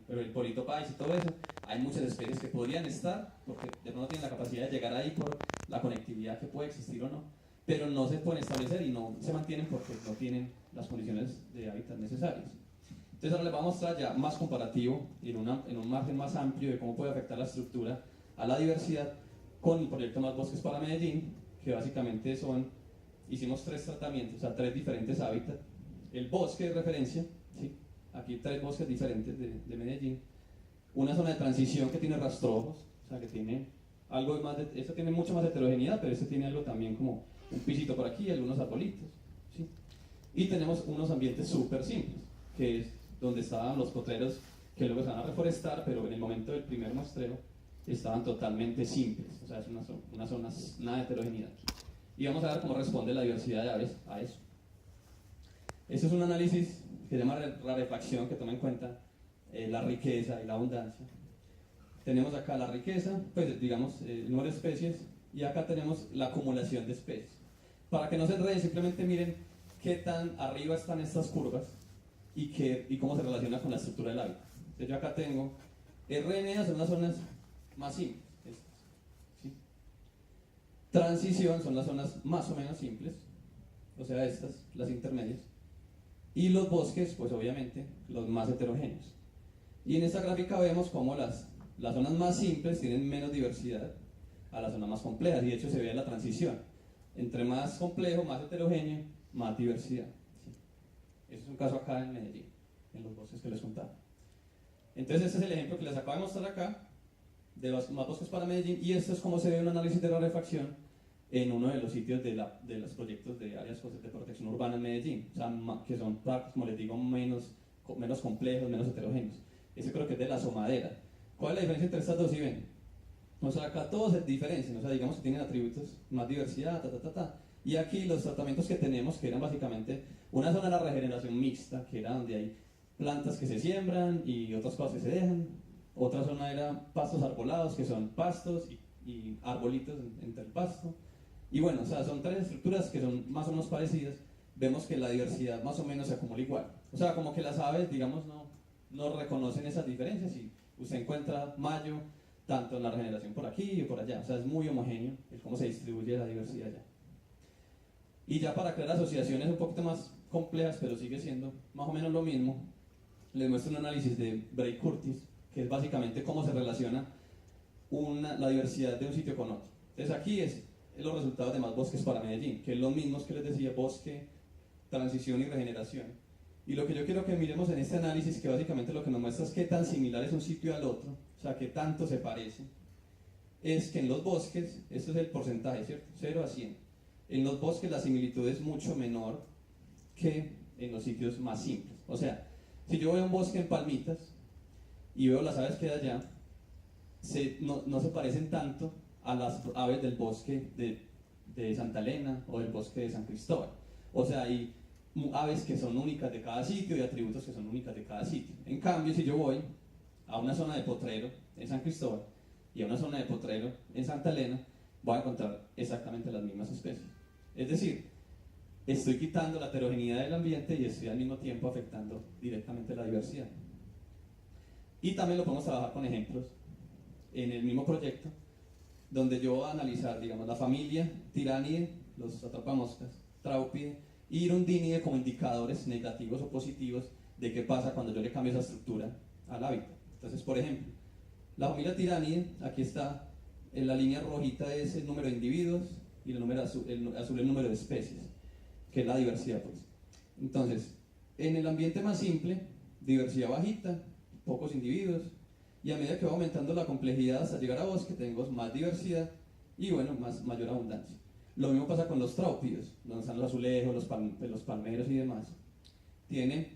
pero el polito país y todo eso, hay muchas especies que podrían estar, porque de pronto no tienen la capacidad de llegar ahí por la conectividad que puede existir o no, pero no se pueden establecer y no se mantienen porque no tienen las condiciones de hábitat necesarias. Entonces ahora les voy a mostrar ya más comparativo y en un margen más amplio de cómo puede afectar la estructura a la diversidad con el proyecto Más Bosques para Medellín, que básicamente hicimos 3 tratamientos, o sea, 3 diferentes hábitats. El bosque de referencia, ¿sí? Aquí 3 bosques diferentes de Medellín. Una zona de transición que tiene rastrojos, o sea, que tiene algo más esta tiene mucha más heterogeneidad, pero este tiene algo también como un pisito por aquí y algunos arbolitos, ¿sí? Y tenemos unos ambientes súper simples, que es donde estaban los potreros que luego se van a reforestar, pero en el momento del primer muestreo estaban totalmente simples, o sea, es una zona nada de heterogeneidad. Y vamos a ver cómo responde la diversidad de aves a eso. Este es un análisis que se llama rarefacción, que toma en cuenta la riqueza y la abundancia. Tenemos acá la riqueza, pues digamos, el número de especies, y acá tenemos la acumulación de especies. Para que no se enreden, simplemente miren qué tan arriba están estas curvas y cómo se relaciona con la estructura del hábitat. Entonces yo acá tengo RNA, son las zonas más simples, ¿sí? Transición son las zonas más o menos simples, o sea estas, las intermedias, y los bosques, pues obviamente, los más heterogéneos. Y en esta gráfica vemos cómo las zonas más simples tienen menos diversidad a las zonas más complejas, y de hecho se ve la transición. Entre más complejo, más heterogéneo, más diversidad. ¿Sí? Ese es un caso acá en Medellín, en los bosques que les contaba. Entonces este es el ejemplo que les acabo de mostrar acá, de los Más Bosques para Medellín, y esto es como se ve un análisis de rarefacción en uno de los sitios de los proyectos de áreas de protección urbana en Medellín, o sea, que son parques, como les digo, menos complejos, menos heterogéneos. Ese creo que es de la Somadera. ¿Cuál es la diferencia entre estas dos? Si ven, o sea, acá todos se diferencian, o sea, digamos que tienen atributos, más diversidad, y aquí los tratamientos que tenemos, que eran básicamente una zona de la regeneración mixta, que era donde hay plantas que se siembran y otras cosas que se dejan. Otra zona era pastos arbolados, que son pastos y arbolitos entre el pasto. Y bueno, o sea, son 3 estructuras que son más o menos parecidas. Vemos que la diversidad más o menos se acumula igual. O sea, como que las aves, digamos, no reconocen esas diferencias y usted encuentra mayo tanto en la regeneración por aquí y por allá. O sea, es muy homogéneo el cómo se distribuye la diversidad allá. Y ya para crear asociaciones un poquito más complejas, pero sigue siendo más o menos lo mismo, les muestro un análisis de Bray Curtis, que es básicamente cómo se relaciona la diversidad de un sitio con otro. Entonces aquí es los resultados de Más Bosques para Medellín, que es los mismos que les decía, bosque, transición y regeneración. Y lo que yo quiero que miremos en este análisis, que básicamente lo que nos muestra es qué tan similar es un sitio al otro, o sea, qué tanto se parece, es que en los bosques, esto es el porcentaje, ¿cierto? 0 a 100. En los bosques la similitud es mucho menor que en los sitios más simples. O sea, si yo voy a un bosque en Palmitas y veo las aves que hay allá, no se parecen tanto a las aves del bosque de Santa Elena o del bosque de San Cristóbal. O sea, hay aves que son únicas de cada sitio y atributos que son únicas de cada sitio. En cambio, si yo voy a una zona de potrero en San Cristóbal y a una zona de potrero en Santa Elena, voy a encontrar exactamente las mismas especies. Es decir, estoy quitando la heterogeneidad del ambiente y estoy al mismo tiempo afectando directamente la diversidad. Y también lo podemos trabajar con ejemplos en el mismo proyecto, donde yo voy a analizar, digamos, la familia Tiranidae, los atrapamoscas, Traupidae y Hirundinidae como indicadores negativos o positivos de qué pasa cuando yo le cambio esa estructura al hábitat. Entonces, por ejemplo, la familia Tiranidae, aquí está, en la línea rojita es el número de individuos y el número azul el número de especies, que es la diversidad, pues. Entonces, en el ambiente más simple, diversidad bajita, pocos individuos, y a medida que va aumentando la complejidad hasta llegar a bosque, tengo más diversidad y bueno, mayor abundancia. Lo mismo pasa con los tráupidos, donde están los azulejos, los palmeros y demás. Tienen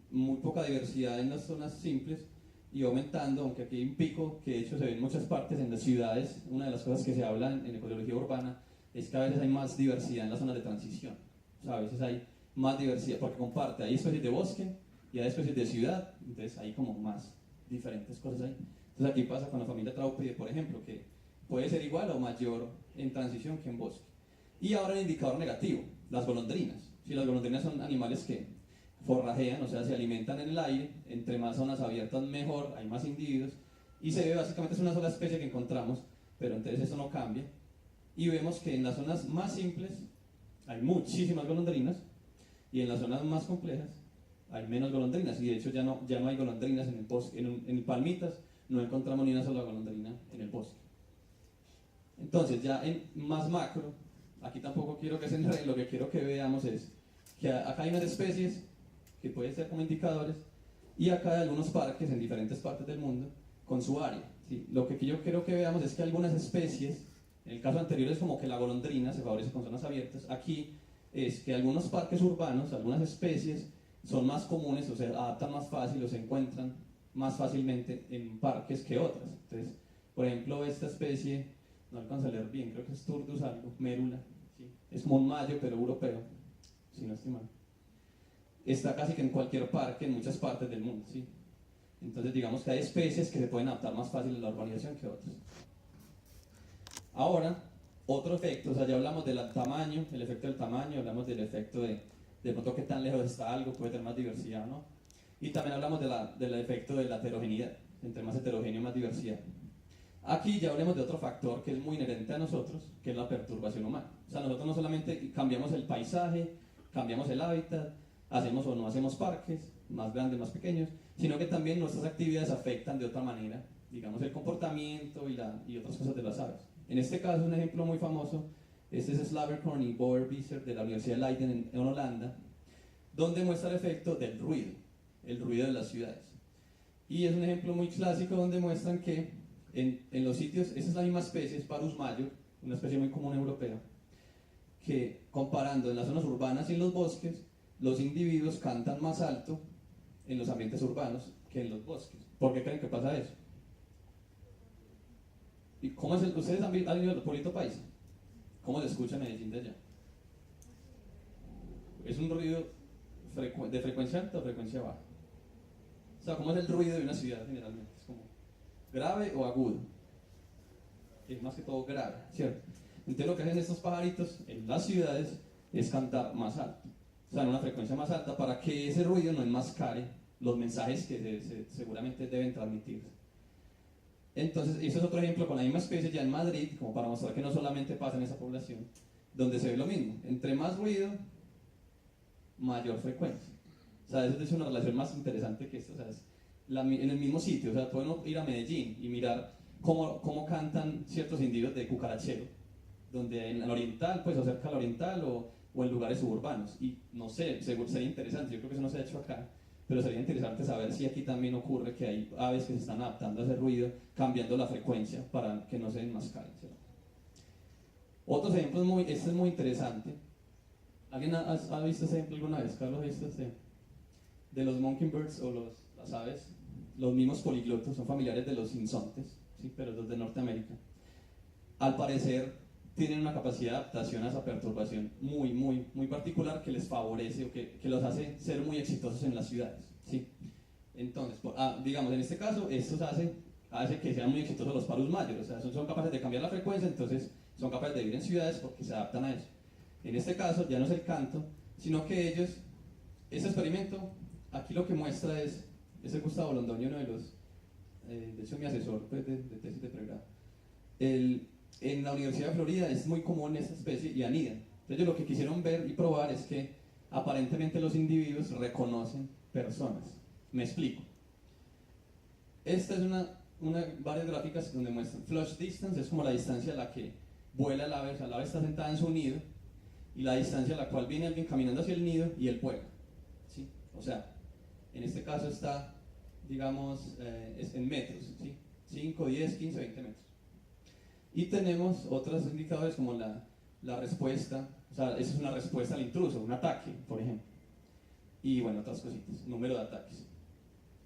muy poca diversidad en las zonas simples y aumentando, aunque aquí hay un pico que de hecho se ve en muchas partes, en las ciudades. Una de las cosas que se habla en ecología urbana es que a veces hay más diversidad en las zonas de transición. O sea, a veces hay más diversidad porque comparte, hay especies de bosque y hay especies de ciudad, entonces hay como más diferentes cosas ahí. Entonces aquí pasa con la familia Traupidae, por ejemplo, que puede ser igual o mayor en transición que en bosque. Y ahora el indicador negativo, las golondrinas. Si las golondrinas son animales que forrajean, o sea, se alimentan en el aire, entre más zonas abiertas mejor, hay más individuos, y se ve básicamente es una sola especie que encontramos, pero entonces eso no cambia, y vemos que en las zonas más simples hay muchísimas golondrinas, y en las zonas más complejas hay menos golondrinas, y de hecho ya no hay golondrinas en el bosque, en Palmitas no encontramos ni una sola golondrina en el bosque. Entonces, ya en más macro, aquí tampoco quiero que se enreden, lo que quiero que veamos es que acá hay unas especies que pueden ser como indicadores, y acá hay algunos parques en diferentes partes del mundo con su área. ¿Sí? Lo que yo quiero que veamos es que algunas especies, en el caso anterior es como que la golondrina se favorece con zonas abiertas, aquí es que algunos parques urbanos, algunas especies son más comunes o se adaptan más fácil o se encuentran más fácilmente en parques que otras. Entonces, por ejemplo, esta especie, no alcanzo a leer bien, creo que es Turdus algo, mérula, ¿sí? Es como un mayo pero europeo, si no estoy mal. Está casi que en cualquier parque, en muchas partes del mundo, ¿sí? Entonces digamos que hay especies que se pueden adaptar más fácil a la urbanización que otras. Ahora, otro efecto, o sea, ya hablamos del tamaño, el efecto del tamaño, hablamos del efecto de pronto qué tan lejos está algo, puede tener más diversidad, ¿no? Y también hablamos del efecto de la heterogeneidad, entre más heterogéneo, más diversidad. Aquí ya hablemos de otro factor que es muy inherente a nosotros, que es la perturbación humana. O sea, nosotros no solamente cambiamos el paisaje, cambiamos el hábitat, hacemos o no hacemos parques, más grandes, más pequeños, sino que también nuestras actividades afectan de otra manera, digamos, el comportamiento y otras cosas de las aves. En este caso, un ejemplo muy famoso, este es Slavercorn y Boer-Visser de la Universidad de Leiden en Holanda, donde muestra el efecto del ruido, el ruido de las ciudades. Y es un ejemplo muy clásico donde muestran que en los sitios, esa es la misma especie, es Parus major, una especie muy común europea, que comparando en las zonas urbanas y en los bosques, los individuos cantan más alto en los ambientes urbanos que en los bosques. ¿Por qué creen que pasa eso? ¿Y cómo es ustedes han ido al pueblito paisa? ¿Cómo se escucha en Medellín de allá? ¿Es un ruido de frecuencia alta o frecuencia baja? O sea, ¿cómo es el ruido de una ciudad generalmente? ¿Es como grave o agudo? Es más que todo grave, ¿cierto? Entonces lo que hacen estos pajaritos en las ciudades es cantar más alto, o sea, en una frecuencia más alta para que ese ruido no enmascare los mensajes que seguramente deben transmitirse. Entonces, eso es otro ejemplo con la misma especie ya en Madrid, como para mostrar que no solamente pasa en esa población, donde se ve lo mismo. Entre más ruido, mayor frecuencia. O sea, eso es una relación más interesante que esto. O sea, es en el mismo sitio. O sea, pueden ir a Medellín y mirar cómo cantan ciertos individuos de cucarachero, donde en el oriental, pues, o cerca al oriental o en lugares suburbanos. Y no sé, sería interesante, yo creo que eso no se ha hecho acá, pero sería interesante saber si aquí también ocurre que hay aves que se están adaptando a ese ruido, cambiando la frecuencia para que no se enmascaren, ¿cierto? Otros ejemplos, este es muy interesante. ¿Alguien ha visto ese ejemplo alguna vez? Carlos, ¿ha visto este? De los mockingbirds o las aves, los mismos poliglotos, son familiares de los sinsontes, ¿sí? Pero los de Norteamérica. Al parecer tienen una capacidad de adaptación a esa perturbación muy particular que les favorece o que los hace ser muy exitosos en las ciudades, ¿sí? Entonces, digamos, en este caso, esto hace que sean muy exitosos los parus mayores, o sea, son capaces de cambiar la frecuencia, entonces son capaces de vivir en ciudades porque se adaptan a eso. En este caso, ya no es el canto, sino que ellos, este experimento, aquí lo que muestra es Gustavo Londoño, uno de los, de hecho mi asesor pues, de tesis de pregrado. En la Universidad de Florida es muy común esta especie y anidan. Entonces ellos lo que quisieron ver y probar es que aparentemente los individuos reconocen personas. Me explico. Esta es varias gráficas donde muestran flush distance, es como la distancia a la que vuela el ave, o sea, el ave está sentada en su nido y la distancia a la cual viene alguien caminando hacia el nido y él vuela, ¿sí? O sea, en este caso está, digamos, es en metros, ¿sí? 5, 10, 15, 20 metros. Y tenemos otros indicadores como la respuesta, o sea, esa es una respuesta al intruso, un ataque, por ejemplo. Y bueno, otras cositas, número de ataques.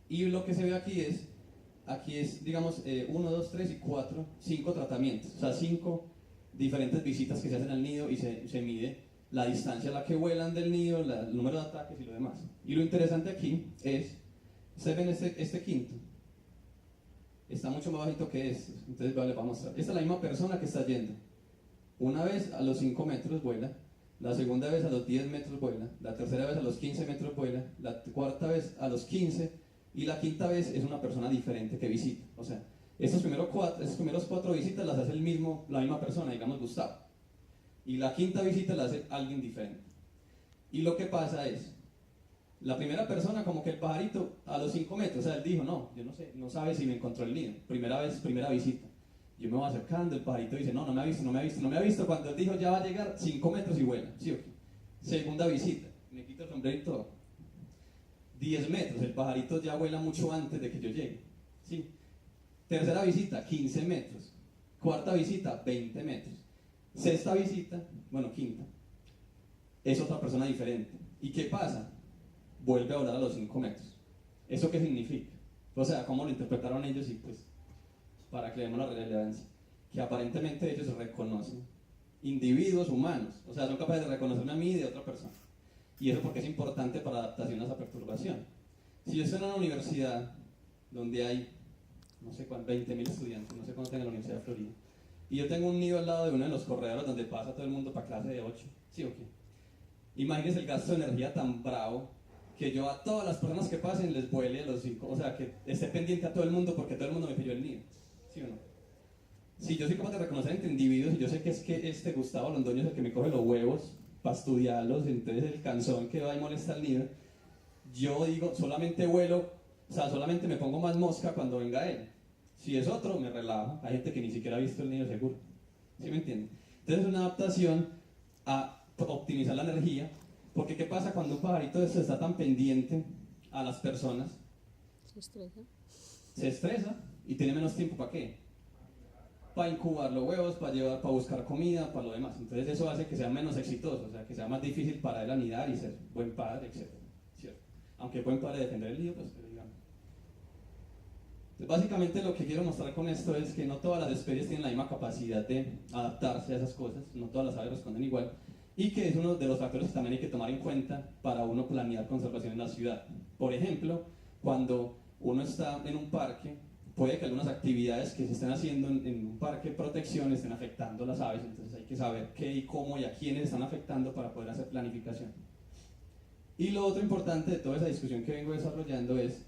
Y lo que se ve aquí es digamos, 1, 2, 3 y 4, 5 tratamientos, o sea, 5 diferentes visitas que se hacen al nido y se mide la distancia a la que vuelan del nido, el número de ataques y lo demás. Y lo interesante aquí es, ustedes ven este quinto, está mucho más bajito que este, entonces vale, vamos a mostrar. Esta es la misma persona que está yendo. Una vez a los 5 metros vuela la segunda vez a los 10 metros vuela, la tercera vez a los 15 metros vuela, la cuarta vez a los 15 y la quinta vez es una persona diferente que visita. O sea, estos primeros cuatro visitas las hace la misma persona, digamos Gustavo. Y la quinta visita la hace alguien diferente. Y lo que pasa es, la primera persona como que el pajarito a los 5 metros, o sea, él dijo, no, yo no sé, no sabe si me encontró el nido, primera vez, primera visita. Yo me voy acercando, el pajarito dice, no, no me ha visto, no me ha visto, no me ha visto, cuando él dijo, ya va a llegar 5 metros y vuela, ¿sí o qué? Segunda visita, me quito el sombrero y todo. 10 metros, el pajarito ya vuela mucho antes de que yo llegue, ¿sí? Tercera visita, 15 metros. Cuarta visita, 20 metros. Sexta visita, bueno, quinta, es otra persona diferente. ¿Y qué pasa? Vuelve a volar a los 5 metros. ¿Eso qué significa? O sea, ¿cómo lo interpretaron ellos? Y pues, para que veamos la relevancia, que aparentemente ellos reconocen individuos humanos, o sea, son capaces de reconocerme a mí y de otra persona. Y eso porque es importante para adaptación a esa perturbación. Si yo estoy en una universidad donde hay, no sé cuántos, 20.000 estudiantes, no sé cuánto tenga la Universidad de Florida, y yo tengo un nido al lado de uno de los corredores donde pasa todo el mundo para clase de 8, ¿sí o qué? Imagínense el gasto de energía tan bravo que yo a todas las personas que pasen les vuele a los 5, o sea, que esté pendiente a todo el mundo porque todo el mundo me pilló el nido, ¿sí o no? Si yo soy capaz de reconocer entre individuos y yo sé que es que este Gustavo Londoño es el que me coge los huevos para estudiarlos, entonces el canzón que va y molesta el nido, yo digo, solamente vuelo, o sea, solamente me pongo más mosca cuando venga él. Si es otro, me relajo. Hay gente que ni siquiera ha visto el nido seguro. ¿Sí me entienden? Entonces es una adaptación a optimizar la energía, porque ¿qué pasa cuando un pajarito de esto está tan pendiente a las personas? Se estresa. Se estresa y tiene menos tiempo ¿para qué? Para incubar los huevos, para llevar, para buscar comida, para lo demás. Entonces eso hace que sea menos exitoso, o sea, que sea más difícil para él anidar y ser buen padre, etc. ¿Cierto? Aunque buen padre defender el nido, pues digamos. Entonces, básicamente lo que quiero mostrar con esto es que no todas las especies tienen la misma capacidad de adaptarse a esas cosas, no todas las aves responden igual, y que es uno de los factores que también hay que tomar en cuenta para uno planear conservación en la ciudad. Por ejemplo, cuando uno está en un parque, puede que algunas actividades que se estén haciendo en un parque de protección estén afectando a las aves, entonces hay que saber qué y cómo y a quiénes están afectando para poder hacer planificación. Y lo otro importante de toda esa discusión que vengo desarrollando es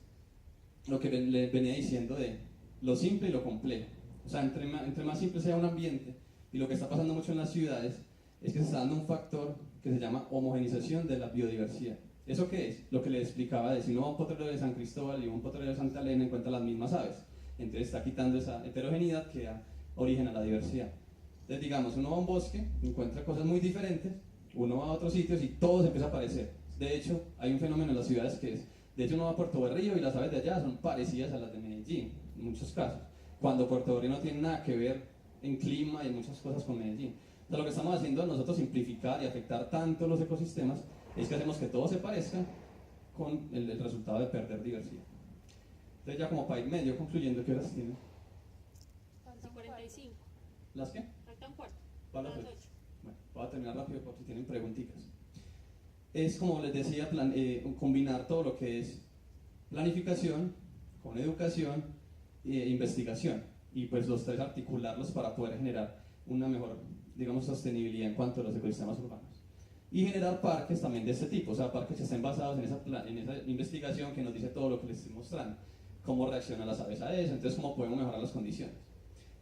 lo que les venía diciendo de lo simple y lo complejo. O sea, entre más simple sea un ambiente, y lo que está pasando mucho en las ciudades es que se está dando un factor que se llama homogenización de la biodiversidad. ¿Eso qué es? Lo que les explicaba de si uno va a un potrero de San Cristóbal y un potrero de Santa Elena encuentra las mismas aves. Entonces está quitando esa heterogeneidad que da origen a la diversidad. Entonces digamos, uno va a un bosque, encuentra cosas muy diferentes, uno va a otros sitios y todo se empieza a parecer. De hecho, hay un fenómeno en las ciudades que es, de hecho uno va a Puerto Berrío y las aves de allá son parecidas a las de Medellín, en muchos casos, cuando Puerto Berrío no tiene nada que ver en clima y en muchas cosas con Medellín. Entonces lo que estamos haciendo es nosotros simplificar y afectar tanto los ecosistemas, es que hacemos que todo se parezca con el resultado de perder diversidad. Entonces ya como para ir medio concluyendo, ¿qué horas tiene? Faltan 45. ¿Las qué? Faltan 4. Para las Las 8. 8. Bueno, voy a terminar rápido por si tienen preguntitas. Es como les decía, combinar todo lo que es planificación con educación e investigación y pues los tres articularlos para poder generar una mejor, digamos, sostenibilidad en cuanto a los ecosistemas urbanos y generar parques también de este tipo, o sea, parques que estén basados en esa investigación que nos dice todo lo que les estoy mostrando, cómo reaccionan las aves a eso, entonces cómo podemos mejorar las condiciones.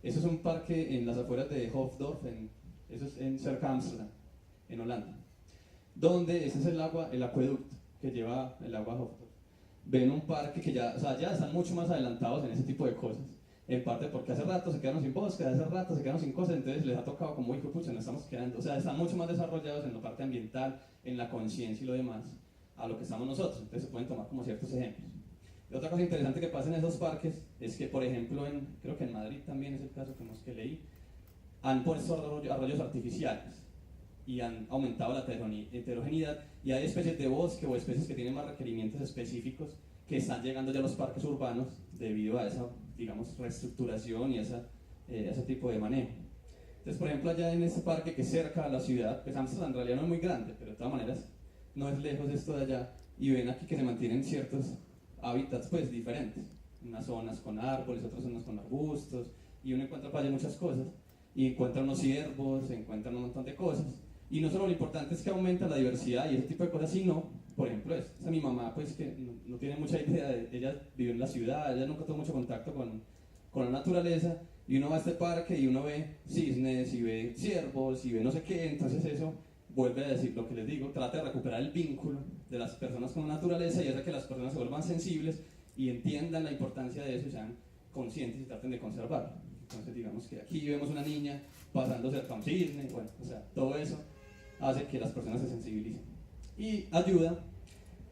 Eso es un parque en las afueras de Hoofddorp, eso es en cerca de Ámsterdam, en Holanda, donde ese es el acueducto que lleva el agua a Hoofddorp. Ven un parque que ya, o sea, ya están mucho más adelantados en ese tipo de cosas, en parte porque hace rato se quedaron sin bosque, hace rato se quedaron sin cosas, entonces les ha tocado como, hijo, pucha, nos estamos quedando, o sea, están mucho más desarrollados en la parte ambiental, en la conciencia y lo demás, a lo que estamos nosotros, entonces se pueden tomar como ciertos ejemplos. Y otra cosa interesante que pasa en esos parques es que, por ejemplo, creo que en Madrid también es el caso que leí, han puesto arroyos artificiales y han aumentado la heterogeneidad y hay especies de bosque o especies que tienen más requerimientos específicos que están llegando ya a los parques urbanos debido a esa, digamos, reestructuración y ese tipo de manejo. Entonces, por ejemplo, allá en este parque que es cerca a la ciudad, pues Amsterdam en realidad no es muy grande, pero de todas maneras no es lejos esto de allá, y ven aquí que se mantienen ciertos hábitats pues diferentes, unas zonas con árboles, otras zonas con arbustos, y uno encuentra para allá muchas cosas, y encuentra unos ciervos, se encuentran un montón de cosas, Y no solo lo importante es que aumenta la diversidad y ese tipo de cosas, sino, por ejemplo, esa mi mamá, pues que no tiene mucha idea, ella vive en la ciudad, ella nunca tuvo mucho contacto con la naturaleza, y uno va a este parque y uno ve cisnes, y ve ciervos, y ve no sé qué, entonces eso vuelve a decir lo que les digo, trata de recuperar el vínculo de las personas con la naturaleza y hace que las personas se vuelvan sensibles y entiendan la importancia de eso y sean conscientes y traten de conservarlo. Entonces digamos que aquí vemos una niña pasando cerca a un cisne, bueno, o sea, todo eso hace que las personas se sensibilicen y ayuda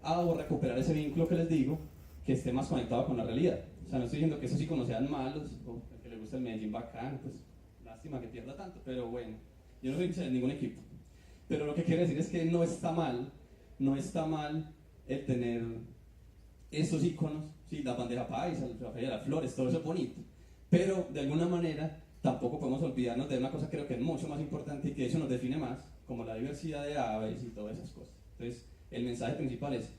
a recuperar ese vínculo que les digo, que esté más conectado con la realidad. O sea, no estoy diciendo que esos iconos sean malos, o el que le gusta el Medellín bacán, pues lástima que pierda tanto, pero bueno, yo no soy hincha de ningún equipo. Pero lo que quiero decir es que no está mal el tener esos iconos, ¿sí? La bandeja paisa, la feria de las flores, todo eso es bonito. Pero de alguna manera tampoco podemos olvidarnos de una cosa que creo que es mucho más importante y que eso nos define más, como la diversidad de aves y todas esas cosas. Entonces, el mensaje principal es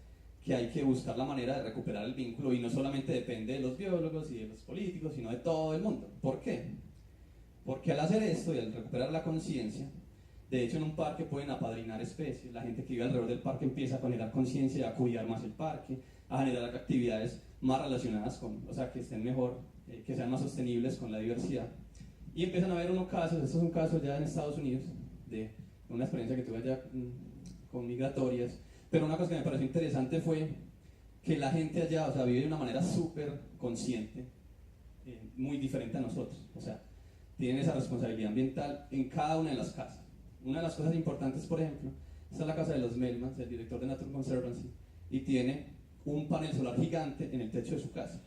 que hay que buscar la manera de recuperar el vínculo y no solamente depende de los biólogos y de los políticos, sino de todo el mundo. ¿Por qué? Porque al hacer esto y al recuperar la conciencia, de hecho en un parque pueden apadrinar especies, la gente que vive alrededor del parque empieza a generar conciencia y a cuidar más el parque, a generar actividades más relacionadas con, o sea, que estén mejor, que sean más sostenibles con la diversidad. Y empiezan a haber unos casos, estos son casos ya en Estados Unidos, de una experiencia que tuve allá con migratorias, pero una cosa que me pareció interesante fue que la gente allá, o sea, vive de una manera súper consciente, muy diferente a nosotros, o sea, tienen esa responsabilidad ambiental en cada una de las casas. Una de las cosas importantes, por ejemplo, esta es la casa de los Melmans, el director de Nature Conservancy, y tiene un panel solar gigante en el techo de su casa.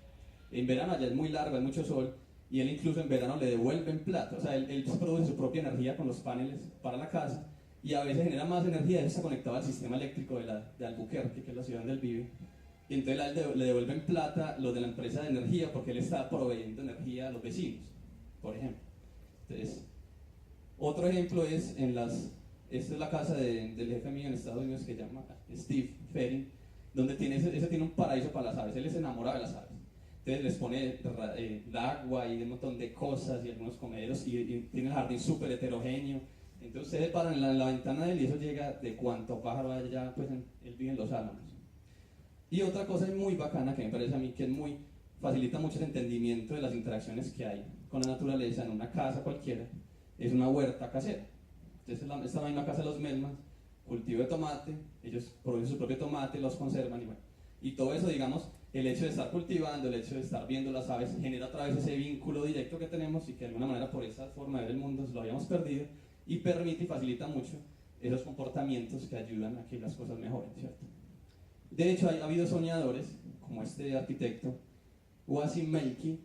En verano allá es muy largo, hay mucho sol, y él incluso en verano le devuelven plata, o sea, él produce su propia energía con los paneles para la casa, y a veces genera más energía, él está conectado al sistema eléctrico de Albuquerque, que es la ciudad donde él vive, y entonces a él le devuelven plata los de la empresa de energía, porque él está proveyendo energía a los vecinos, por ejemplo. Entonces, otro ejemplo es esta es la casa del jefe mío en Estados Unidos que se llama Steve Ferrin, donde ese tiene un paraíso para las aves, él se enamora de las aves. Entonces les pone el agua y un montón de cosas y algunos comederos y tiene el jardín súper heterogéneo. Entonces ustedes paran en la ventana de él y eso llega de cuánto pájaro hay allá, pues él vive en Los Álamos. Y otra cosa muy bacana que me parece a mí que facilita mucho el entendimiento de las interacciones que hay con la naturaleza en una casa cualquiera, es una huerta casera. Entonces esta misma casa de los Melmans, cultivo de tomate, ellos producen su propio tomate, los conservan y bueno. Y todo eso, digamos, el hecho de estar cultivando, el hecho de estar viendo las aves, genera otra vez ese vínculo directo que tenemos y que de alguna manera por esa forma de ver el mundo lo habíamos perdido y permite y facilita mucho esos comportamientos que ayudan a que las cosas mejoren, ¿cierto? De hecho, ha habido soñadores, como este arquitecto, Wasim Melki,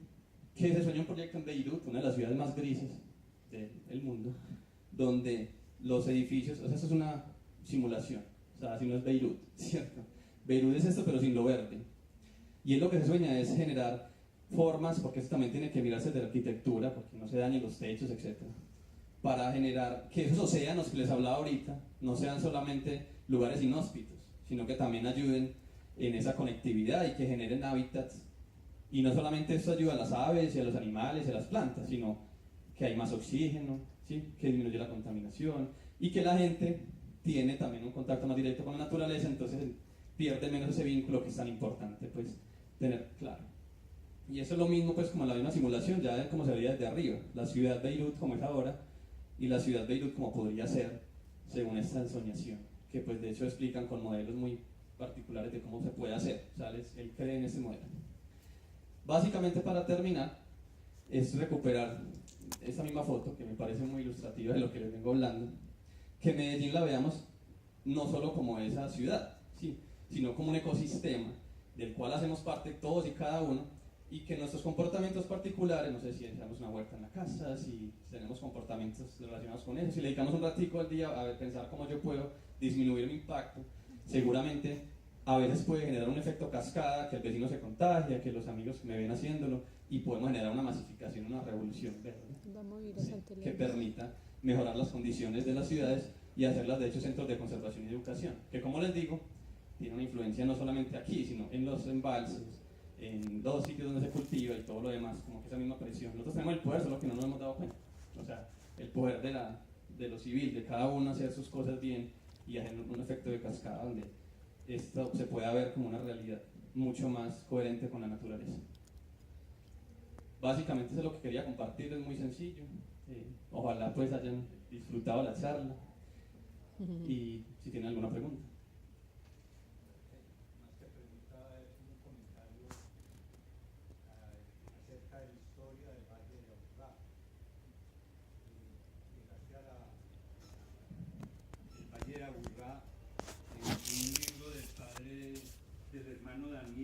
que se soñó un proyecto en Beirut, una de las ciudades más grises del mundo, donde los edificios, o sea, eso es una simulación, o sea, así no es Beirut, ¿cierto? Beirut es esto, pero sin lo verde. Y él lo que se sueña es generar formas, porque eso también tiene que mirarse de la arquitectura, porque no se dañen los techos, etc. Para generar que esos océanos que les hablaba ahorita no sean solamente lugares inhóspitos, sino que también ayuden en esa conectividad y que generen hábitats. Y no solamente esto ayuda a las aves y a los animales y a las plantas, sino que hay más oxígeno, ¿sí? Que disminuye la contaminación y que la gente tiene también un contacto más directo con la naturaleza, entonces pierde menos ese vínculo que es tan importante pues tener claro. Y eso es lo mismo pues como en la misma simulación, ya como se veía desde arriba, la ciudad de Beirut como es ahora y la ciudad de Beirut como podría ser según esta ensoñación, que pues de hecho explican con modelos muy particulares de cómo se puede hacer, o sea, él cree en este modelo. Básicamente para terminar es recuperar esta misma foto que me parece muy ilustrativa de lo que les vengo hablando, que Medellín la veamos no solo como esa ciudad, ¿sí? Sino como un ecosistema del cual hacemos parte todos y cada uno y que nuestros comportamientos particulares, no sé si tenemos una huerta en la casa, si tenemos comportamientos relacionados con eso, si le dedicamos un ratico al día a pensar cómo yo puedo disminuir mi impacto, seguramente a veces puede generar un efecto cascada, que el vecino se contagia, que los amigos me ven haciéndolo y podemos generar una masificación, una revolución verde, sí, que permita mejorar las condiciones de las ciudades y hacerlas de hecho centros de conservación y educación, que como les digo, tiene una influencia no solamente aquí, sino en los embalses, en los sitios donde se cultiva y todo lo demás, como que esa misma presión. Nosotros tenemos el poder, solo que no nos hemos dado cuenta, o sea, el poder de de lo civil, de cada uno hacer sus cosas bien y hacer un efecto de cascada donde esto se pueda ver como una realidad mucho más coherente con la naturaleza. Básicamente eso es lo que quería compartir, es muy sencillo. Ojalá pues hayan disfrutado la charla y si tienen alguna pregunta. Más que pregunta, es un comentario acerca de la historia del Valle de Aburrá. Llegaste a el Valle de Aburrá en un libro del padre, del hermano Daniel.